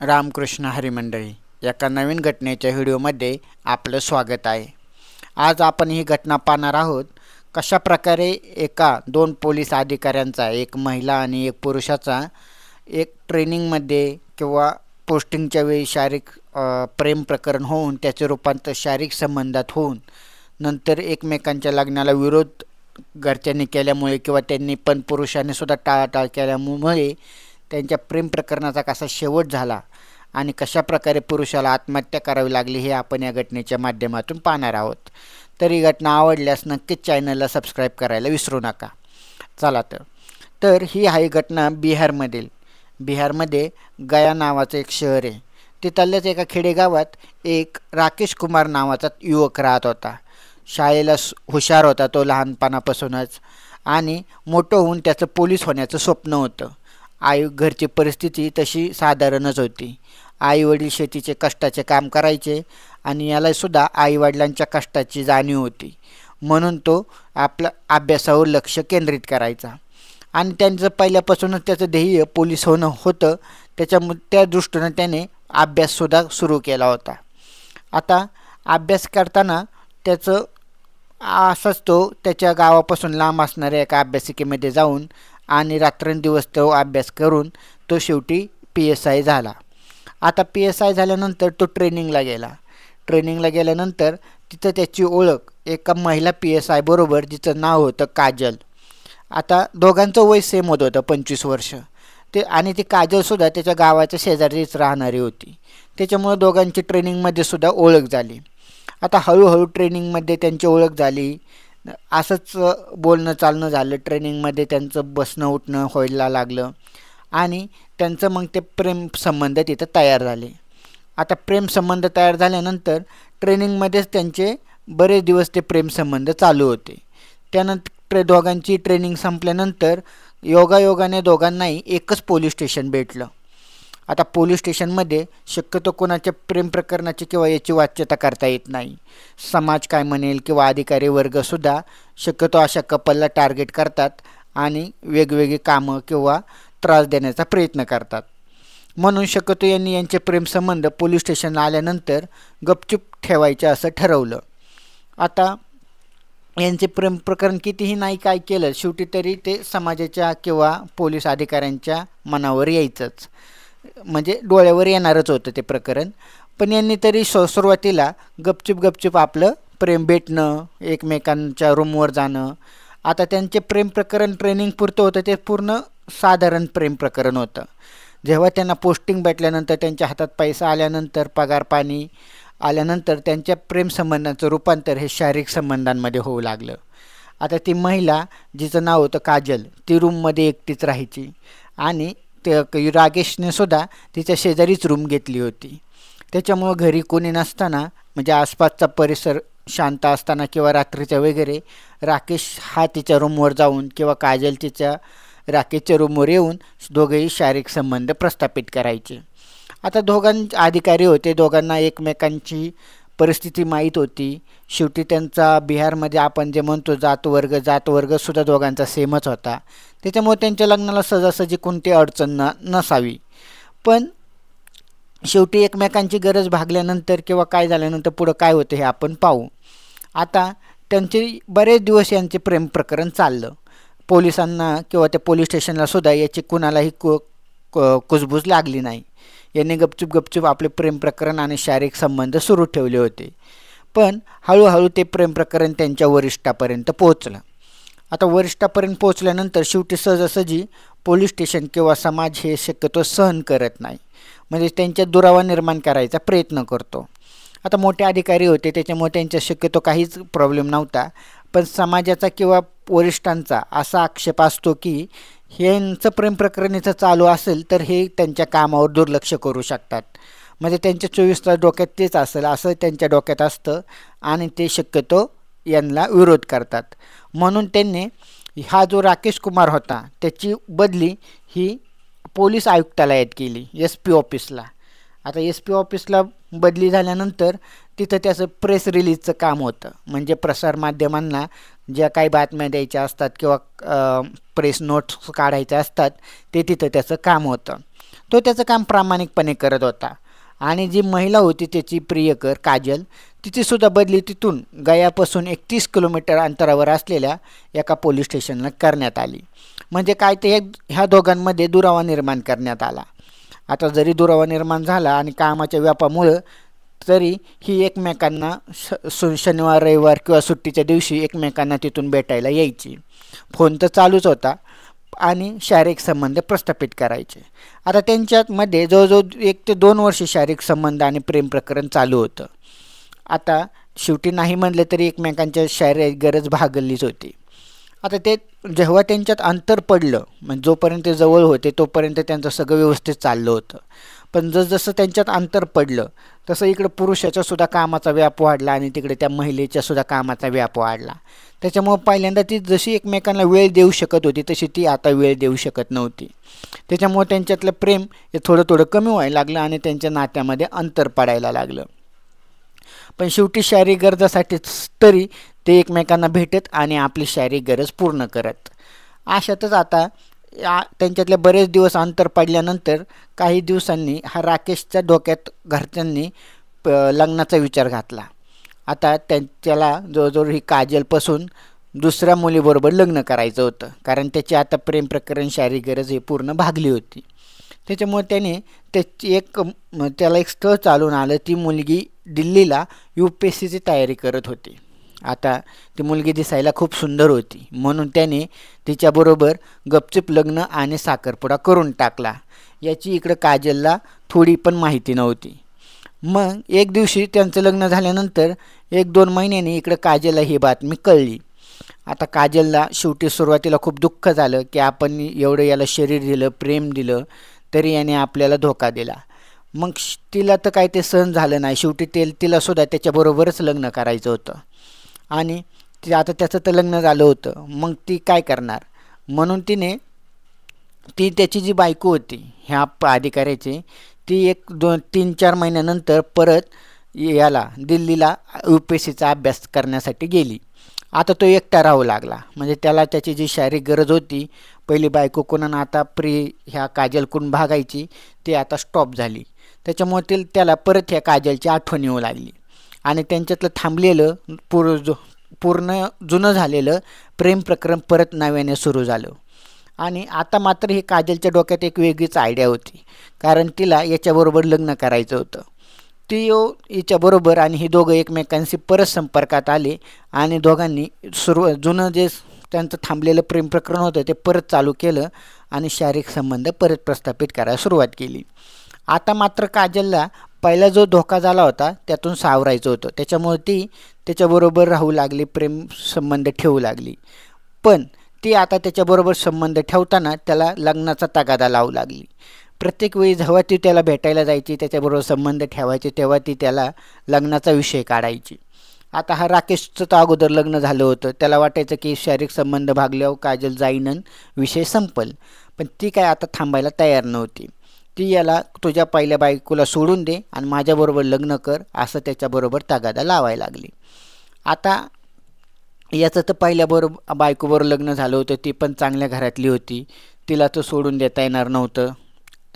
रामकृष्ण हरी मंडळी, एका नवीन घटनेच्या व्हिडिओमध्ये आपलं स्वागत आहे। आज आपण ही घटना पाहणार आहोत। कशा प्रकारे एका दोन पोलीस अधिकाऱ्यांचा, एक महिला आणि एक पुरुषाचा एक ट्रेनिंगमध्ये किंवा पोस्टिंगच्या वेळी शारीरिक प्रेम प्रकरण होऊन त्याचे रूपांतर शारीरिक संबंधात होऊन नंतर एकमेकांच्या लग्नाला विरोध घरच्यांनी केल्यामुळे किंवा त्यांनी पण पुरुषांनी सुद्धा टाळाटाळ केल्यामुळे त्यांच्या प्रेम प्रकरणाचा कसा शेवट झाला आणि कशा प्रकारे पुरुषाला आत्महत्या करावी लागली हे आपण या घटनेच्या माध्यमातून पाहणार आहोत। तर ही घटना आवडल्यास नक्कीच चॅनलला सबस्क्राइब करायला विसरू नका। चला तर ही आहे घटना बिहारमध्ये गया नावाचं एक शहर आहे। तिथल्याच एका खेडेगावात एक राकेश कुमार नावाचा युवक राहत होता। शाळेला हुशार होता तो लहानपणापासूनच आणि मोठं होऊन त्याचं पोलीस होण्याचं स्वप्न होतं। घरची परिस्थिती तशी साधारणच होती। आई वडील शेतीचे कष्टाचे काम करायचे आणि याला सुद्धा आई वडिलांच्या कष्टाची जाणीव होती, म्हणून तो आपल्या अभ्यासावर लक्ष केंद्रित करायचा आणि त्यांचं पहिल्यापासूनच त्याचं ध्येय पोलीस होणं होतं। त्या दृष्टीने त्याने अभ्याससुद्धा सुरू केला होता। आता अभ्यास करताना त्याचं असंच तो त्याच्या गावापासून लांब असणाऱ्या एका अभ्यासिकेमध्ये जाऊन आणि रात्रंदिवस तो अभ्यास करून तो शेवटी PSI झाला। आता PSI झाल्यानंतर तो ट्रेनिंगला गेल्यानंतर तिथं त्याची ओळख एका महिला PSI बरोबर, जिचं नाव होतं काजल। आता दोघांचं वय सेम होतं 25 वर्ष आणि ती काजलसुद्धा त्याच्या गावाच्या शेजारीच राहणारी होती। त्याच्यामुळे दोघांची ट्रेनिंगमध्ये सुद्धा ओळख झाली। आता हळूहळू ट्रेनिंगमध्ये त्यांची ओळख झाली, असंच बोलणं चालणं झालं। ट्रेनिंगमध्ये त्यांचं बसणं उठणं व्हायला लागलं आणि त्यांचं मग ते प्रेम संबंध तिथं तयार झाले। आता प्रेम संबंध तयार झाल्यानंतर ट्रेनिंगमध्येच त्यांचे बरेच दिवस ते प्रेम संबंध चालू होते। त्यानंतर दोघांची ट्रेनिंग संपल्यानंतर योगायोगाने दोघांनाही एकच पोलीस स्टेशन भेटलं। आता पोलीस स्टेशनमध्ये शक्यतो कोणाच्या प्रेम प्रकरणाची किंवा याची वाच्यता करता येत नाही। समाज काय म्हणेल किंवा अधिकारी वर्गसुद्धा शक्यतो अशा कपलला टार्गेट करतात आणि वेगवेगळी कामं किंवा त्रास देण्याचा प्रयत्न करतात। म्हणून शक्यतो यांनी यांचे प्रेमसंबंध पोलीस स्टेशनला आल्यानंतर गपचूप ठेवायचे असं ठरवलं। आता यांचे प्रेम प्रकरण कितीही नाही काय केलं, शेवटी तरी ते समाजाच्या किंवा पोलीस अधिकाऱ्यांच्या मनावर यायचंच, म्हणजे डोळ्यावर येणारच होतं ते प्रकरण। पण यांनी तरी सुरुवातीला गपचूप आपलं प्रेम भेटणं, एकमेकांच्या रूमवर जाणं। आता त्यांचे प्रेम प्रकरण ट्रेनिंग पुरतं होतं, ते पूर्ण साधारण प्रेम प्रकरण होतं। जेव्हा त्यांना पोस्टिंग भेटल्यानंतर, त्यांच्या हातात पैसा आल्यानंतर, पगार पाणी आल्यानंतर त्यांच्या प्रेम संबंधांचं रूपांतर हे शारीरिक संबंधांमध्ये होऊ लागलं। आता ती महिला, जिचं नाव होतं काजल, ती रूममध्ये एकटीच राहायची आणि ते राकेशने सुद्धा तिच्या शेजारीच रूम घेतली होती। त्याच्यामुळं घरी कोणी नसताना, म्हणजे आसपासचा परिसर शांत असताना किंवा रात्रीच्या वगैरे, राकेश हा तिच्या रूमवर जाऊन किंवा काजल तिच्या राकेशच्या रूमवर येऊन दोघेही शारीरिक संबंध प्रस्थापित करायचे। आता अधिकारी होते, दोघांना एकमेकांची परिस्थिती माहीत होती। शेवटी त्यांचा बिहारमध्ये आपण जे म्हणतो जात वर्गसुद्धा दोघांचा सेमच होता। त्याच्यामुळे त्यांच्या लग्नाला सहजासहजी कोणती अडचण नसावी। पण शेवटी एकमेकांची गरज भागल्यानंतर किंवा काय झाल्यानंतर पुढं काय होतं हे आपण पाहू। आता त्यांचे बरेच दिवस यांचे प्रेम प्रकरण चाललं। पोलिसांना किंवा त्या पोलीस स्टेशनला सुद्धा याची कुणालाही कुजबूज लागली नाही। यांनी गपचूप आपले प्रेम प्रकरण आणि शारीरिक संबंध सुरू ठेवले होते। पण हळूहळू ते प्रेम प्रकरण त्यांच्या वरिष्ठापर्यंत पोहोचलं। आता वरिष्ठापर्यंत पोहोचल्यानंतर शेवटी सहजासहजी पोलीस स्टेशन किंवा समाज हे शक्यतो सहन करत नाही, म्हणजे त्यांच्यात दुरावा निर्माण करायचा प्रयत्न करतो। आता मोठे अधिकारी होते, त्याच्यामुळे त्यांच्या शक्यतो काहीच प्रॉब्लेम नव्हता। पण समाजाचा किंवा वरिष्ठांचा असा आक्षेप असतो की यांचं प्रेम प्रकरण इथं चालू असेल तर हे त्यांच्या कामावर दुर्लक्ष करू शकतात, म्हणजे त्यांच्या 24 तास डोक्यात तेच असेल असं त्यांच्या डोक्यात असतं आणि ते शक्यतो यांना विरोध करतात। म्हणून त्यांनी हा जो राकेश कुमार होता त्याची बदली ही पोलीस आयुक्तालयात केली, SP ऑफिसला। आता SP ऑफिसला बदली झाल्यानंतर तिथं त्याचं प्रेस रिलीजचं काम होतं, म्हणजे प्रसारमाध्यमांना ज्या काही बातम्या द्यायच्या असतात किंवा प्रेस नोट्स काढायच्या असतात ते तिथं त्याचं काम होतं। तो त्याचं काम प्रामाणिकपणे करत होता आणि जी महिला होती त्याची प्रियकर काजल, तिचीसुद्धा बदली तिथून गयापासून 31 किलोमीटर अंतरावर असलेल्या एका पोलीस स्टेशनला करण्यात आली. म्हणजे काय ते ह्या दोघांमध्ये दुरावा निर्माण करण्यात आला. आता जरी दुरावा निर्माण झाला आणि कामाच्या व्यापामुळं तरी ही एकमेकांना शनिवार रविवार किंवा सुट्टीच्या दिवशी एकमेकांना तिथून भेटायला यायची. फोन तर चालूच होता आणि शारीरिक संबंध प्रस्थापित करायचे. आता त्यांच्यामध्ये जवळजवळ 1 ते 2 वर्ष शारीरिक संबंध आणि प्रेम प्रकरण चालू होतं. आता शेवटी नाही म्हणले तरी एकमेकांच्या शारीरिक गरज भागवलीच होती. आता ते जेव्हा त्यांच्यात अंतर पडलं, म्हणजे जोपर्यंत ते जवळ होते तोपर्यंत त्यांचं सगळं व्यवस्थित चाललं होतं. पण जसं त्यांच्यात अंतर पडलं तसं इकडं पुरुषाचा सुद्धा कामाचा व्याप वाढला आणि तिकडे त्या महिलेच्या सुद्धा कामाचा व्याप वाढला. त्याच्यामुळं पहिल्यांदा ती जशी एकमेकांना वेळ देऊ शकत होती तशी ती आता वेळ देऊ शकत नव्हती. त्याच्यामुळं त्यांच्यातलं प्रेम हे थोडं थोडं कमी व्हायला लागलं आणि त्यांच्या नात्यामध्ये अंतर पडायला लागलं. पण शेवटी शारीरिक गरजासाठी तरी ते एकमेकांना भेटत आणि आपली शारीरिक गरज पूर्ण करत. अशातच आता त्यांच्यातले बरेच दिवस अंतर पडल्यानंतर काही दिवसांनी हा राकेशच्या डोक्यात घरच्यांनी लग्नाचा विचार घातला. आता त्याला जवळजवळ ही काजलपासून दुसऱ्या मुलीबरोबर लग्न करायचं होतं, कारण त्याची आता प्रेम प्रकरण शारीरिक गरज ही पूर्ण भागली होती. त्याच्यामुळे त्याने त्याला एक स्थळ चालून आलं. ती मुलगी दिल्लीला UPSCची तयारी करत होती. आता ती मुलगी दिसायला खूप सुंदर होती म्हणून त्याने तिच्याबरोबर गपचूप लग्न आणि साखरपुडा करून टाकला. याची इकडं काजलला थोडी पण माहिती नव्हती. मग एक दिवशी त्यांचं लग्न झाल्यानंतर 1-2 महिन्यांनी इकडं काजलला ही बातमी कळली. आता काजलला शेवटी सुरुवातीला खूप दुःख झालं की आपण एवढं याला शरीर दिलं, प्रेम दिलं, तरी याने आपल्याला धोका दिला. मग तिला तर काय ते सहन झालं नाही. शेवटी तिलासुद्धा त्याच्याबरोबरच लग्न करायचं होतं आणि आता त्याचं तर लग्न झालं होतं. मग ती काय करणार, म्हणून ती त्याची जी बायको होती ह्या अधिकाऱ्याची, ती 1-2-3-4 महिन्यानंतर परत याला दिल्लीला UPSCचा अभ्यास करण्यासाठी गेली. आता तो एकटा राहू लागला. म्हणजे त्याला त्याची जी शारीरिक गरज होती, पहिली बायकोकडून आता ह्या काजलकडून भागायची, ती आता स्टॉप झाली. त्याच्यामुळे त्याला परत ह्या काजलची आठवण येऊ लागली आणि त्यांच्यातलं थांबलेलं पूर्ण जुनं झालेलं प्रेम प्रकरण परत नव्याने सुरू झालं. आणि आता मात्र ही काजलच्या डोक्यात एक वेगळीच आयडिया होती, कारण तिला याच्याबरोबर लग्न करायचं होतं. ती हिच्याबरोबर आणि ही दोघं एकमेकांशी परत संपर्कात आले आणि दोघांनी जुनं जे त्यांचं थांबलेलं प्रेम प्रकरण होतं ते परत चालू केलं आणि शारीरिक संबंध परत प्रस्थापित करायला सुरुवात केली. आता मात्र काजलला पहिला जो धोका झाला होता त्यातून सावरायचं होतं. त्याच्यामुळे ती त्याच्याबरोबर राहू लागली, प्रेम संबंध ठेवू लागली. पण ती आता त्याच्याबरोबर संबंध ठेवताना त्याला लग्नाचा तगादा लावू लागली. प्रत्येक वेळी जेव्हा ती त्याला भेटायला जायची, त्याच्याबरोबर संबंध ठेवायचे, तेव्हा ती त्याला लग्नाचा विषय काढायची. आता हा राकेशचं तर अगोदर लग्न झालं होतं. त्याला वाटायचं की शारीरिक संबंध भागल्यावर काजल जाईन, विषय संपल. पण ती काय आता थांबायला तयार नव्हती. ती याला तुझ्या पहिल्या बायकोला सोडून दे आणि माझ्याबरोबर लग्न कर असं त्याच्याबरोबर तगादा लावायला लागली. आता याचं तर पहिल्याबरोबर बायकोबरोबर लग्न झालं होतं, ती पण चांगल्या घरातली होती, तिला तर सोडून देता येणार नव्हतं.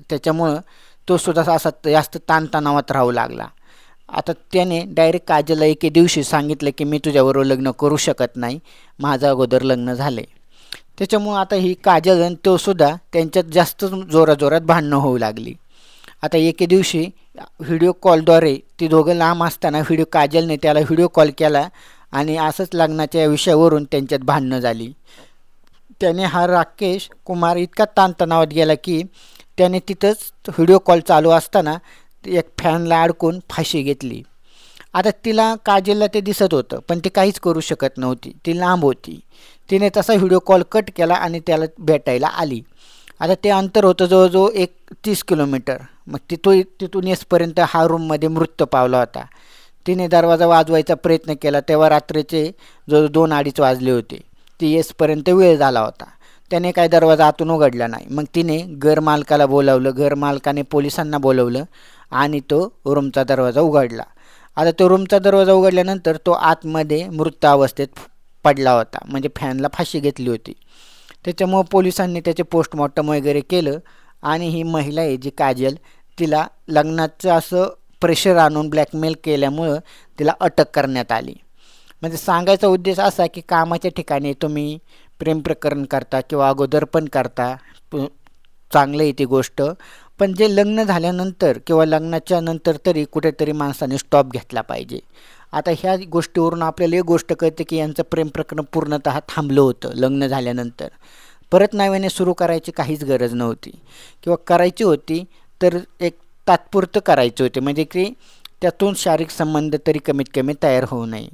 त्याच्यामुळं तो सुद्धा असा जास्त ताणतणावात राहू लागला. आता त्याने डायरेक्ट काजलला एके दिवशी सांगितलं की मी तुझ्याबरोबर लग्न करू शकत नाही, माझं अगोदर लग्न झाले. त्याच्यामुळं आता ही काजल आणि तो सुद्धा त्यांच्यात जास्त जोराजोरात भांडणं होऊ लागली. आता एके दिवशी व्हिडिओ कॉलद्वारे ती दोघं लांब असताना काजलने त्याला व्हिडिओ कॉल केला आणि असंच लग्नाच्या विषयावरून त्यांच्यात भांडणं झाली. त्याने हा राकेश कुमार इतका ताणतणावात गेला की त्याने तिथंच व्हिडिओ कॉल चालू असताना एक फॅनला अडकून फाशी घेतली. आता तिला काजलला ते दिसत होतं पण ती काहीच करू शकत नव्हती, ती लांब होती. तिने तसा व्हिडिओ कॉल कट केला आणि त्याला भेटायला आली. आता ते अंतर होतं जवळजवळ 30 किलोमीटर. मग तिथून येसपर्यंत हा रूममध्ये मृत्यू पावला होता. तिने दरवाजा वाजवायचा प्रयत्न केला तेव्हा रात्रीचे जवळ 2-2:30 वाजले होते. ती येसपर्यंत वेळ झाला होता. त्याने काय दरवाजा आतून उघडला नाही. मग तिने घरमालकाला बोलावलं, घरमालकाने पोलिसांना बोलवलं आणि तो रूमचा दरवाजा उघडला. आता तो रूमचा दरवाजा उघडल्यानंतर तो आतमध्ये मृत अवस्थेत पडला होता, म्हणजे फॅनला फाशी घेतली होती. त्याच्यामुळं पोलिसांनी त्याचे पोस्टमॉर्टम वगैरे केलं आणि ही महिला आहे जी काजल, तिला लग्नाचं असं प्रेशर आणून ब्लॅकमेल केल्यामुळं तिला अटक करण्यात आली. म्हणजे सांगायचा उद्देश असा की कामाच्या ठिकाणी तुम्ही प्रेम प्रकरण करता किंवा अगोदर पण करता, चांगलं आहे ती गोष्ट, पण जे लग्न झाल्यानंतर किंवा लग्नाच्या नंतर तरी कुठेतरी माणसाने स्टॉप घेतला पाहिजे. आता ह्या गोष्टीवरून आपल्याला एक गोष्ट कळते की यांचं प्रेम प्रकरण पूर्णतः थांबलं होतं लग्न झाल्यानंतर. परत नव्याने सुरू करायची काहीच गरज नव्हती, किंवा करायची होती तर एक तात्पुरतं करायचे होते, म्हणजे की त्यातून शारीरिक संबंध तरी कमीत कमी तयार होऊ नये.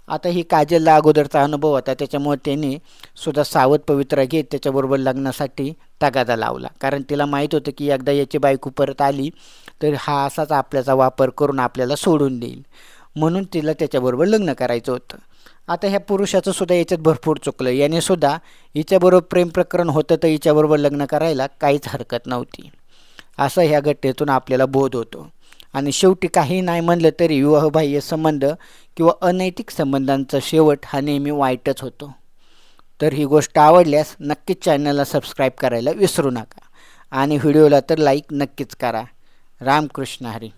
आता ही काजलला अगोदरचा अनुभव होता, त्याच्यामुळे त्याने सुद्धा सावध पवित्रा घेत त्याच्याबरोबर लग्नासाठी तगादा लावला. कारण तिला माहीत होतं की एकदा याची बायको परत आली तर हा असाच आपल्याचा वापर करून आपल्याला सोडून देईल, म्हणून तिला त्याच्याबरोबर लग्न करायचं होतं. आता ह्या पुरुषाचं सुद्धा याच्यात भरपूर चुकलं. याने सुद्धा हिच्याबरोबर प्रेम प्रकरण होतं तर हिच्याबरोबर लग्न करायला काहीच हरकत नव्हती, असं ह्या घटनेतून आपल्याला बोध होतो. आणि शेवटी काही नाही म्हणलं तरी विवाहबाह्य संबंध किंवा अनैतिक संबंधांचा शेवट हा नेहमी वाईटच होतो. तर ही गोष्ट आवडल्यास नक्कीच चॅनलला सबस्क्राईब करायला विसरू नका आणि व्हिडिओला तर लाईक नक्कीच करा. रामकृष्ण हरी.